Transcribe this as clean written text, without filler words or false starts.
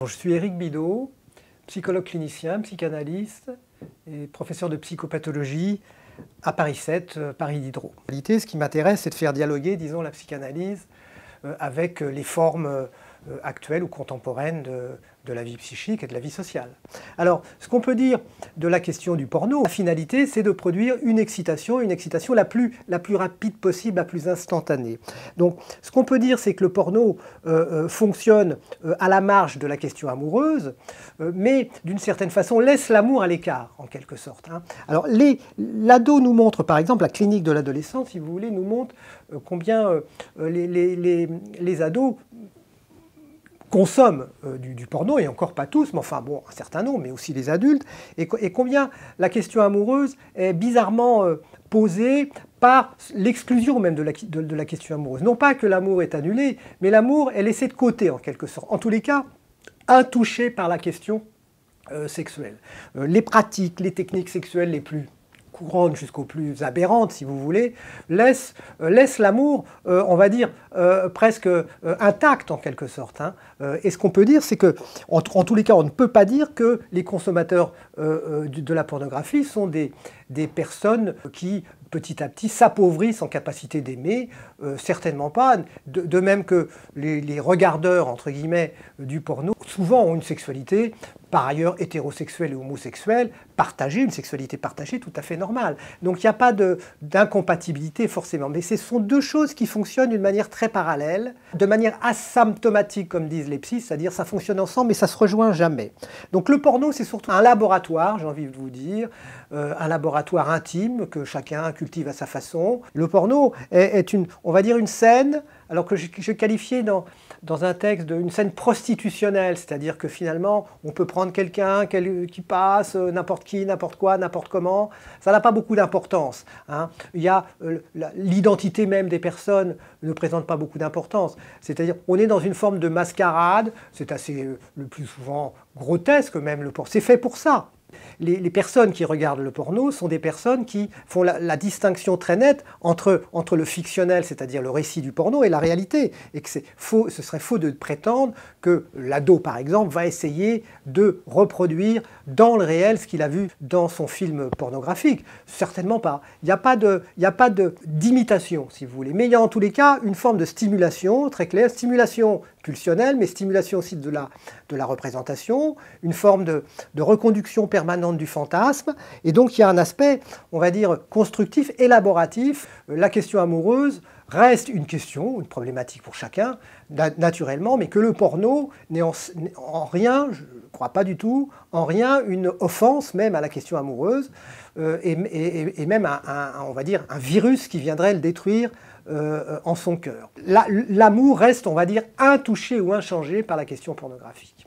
Je suis Éric Bidault, psychologue clinicien, psychanalyste et professeur de psychopathologie à Paris 7, Paris Diderot. En réalité, ce qui m'intéresse, c'est de faire dialoguer, disons, la psychanalyse avec les formes actuelles ou contemporaines de la vie psychique et de la vie sociale. Alors, ce qu'on peut dire de la question du porno, la finalité, c'est de produire une excitation la plus rapide possible, la plus instantanée. Donc, ce qu'on peut dire, c'est que le porno fonctionne à la marge de la question amoureuse, mais d'une certaine façon laisse l'amour à l'écart, en quelque sorte. Alors, l'ado nous montre, par exemple, la clinique de l'adolescence, si vous voulez, nous montre combien les ados consomment du porno, et encore pas tous, mais enfin bon, un certain nombre, mais aussi les adultes, et combien la question amoureuse est bizarrement posée par l'exclusion même de la question amoureuse. Non pas que l'amour est annulé, mais l'amour est laissé de côté en quelque sorte. En tous les cas, intouché par la question sexuelle. Les pratiques, les techniques sexuelles les plus courantes jusqu'aux plus aberrantes, si vous voulez, laisse l'amour, on va dire, presque intact en quelque sorte. Et ce qu'on peut dire, c'est que, en tous les cas, on ne peut pas dire que les consommateurs de la pornographie sont des personnes qui, petit à petit, s'appauvrissent en capacité d'aimer, certainement pas. De même que les regardeurs, entre guillemets, du porno, souvent ont une sexualité, par ailleurs hétérosexuelle et homosexuelle, partagée, une sexualité partagée tout à fait normale. Donc il n'y a pas d'incompatibilité forcément. Mais ce sont deux choses qui fonctionnent d'une manière très parallèle, de manière asymptomatique, comme disent les psys, c'est-à-dire ça fonctionne ensemble, mais ça ne se rejoint jamais. Donc le porno, c'est surtout un laboratoire, j'ai envie de vous dire, un laboratoire intime que chacun cultive à sa façon. Le porno est on va dire, une scène, alors que je qualifiais dans un texte d'une scène prostitutionnelle, c'est-à-dire que finalement, on peut prendre quelqu'un qui passe, n'importe qui, n'importe quoi, n'importe comment, ça n'a pas beaucoup d'importance. Il y a l'identité même des personnes ne présente pas beaucoup d'importance. C'est-à-dire, on est dans une forme de mascarade, c'est assez, le plus souvent, grotesque même le porno. C'est fait pour ça. Les personnes qui regardent le porno sont des personnes qui font la distinction très nette entre le fictionnel, c'est-à-dire le récit du porno, et la réalité. Et que ce serait faux de prétendre que l'ado, par exemple, va essayer de reproduire dans le réel ce qu'il a vu dans son film pornographique. Certainement pas. Il n'y a pas d'imitation, si vous voulez. Mais il y a en tous les cas une forme de stimulation très claire, stimulation pulsionnelle, mais stimulation aussi de la représentation, une forme de reconduction permanente du fantasme. Et donc il y a un aspect, on va dire, constructif, élaboratif. La question amoureuse reste une question, une problématique pour chacun, naturellement, mais que le porno n'est en rien, je ne crois pas du tout, en rien une offense même à la question amoureuse, et même on va dire, un virus qui viendrait le détruire en son cœur. L'amour reste, on va dire, intouché ou inchangé par la question pornographique.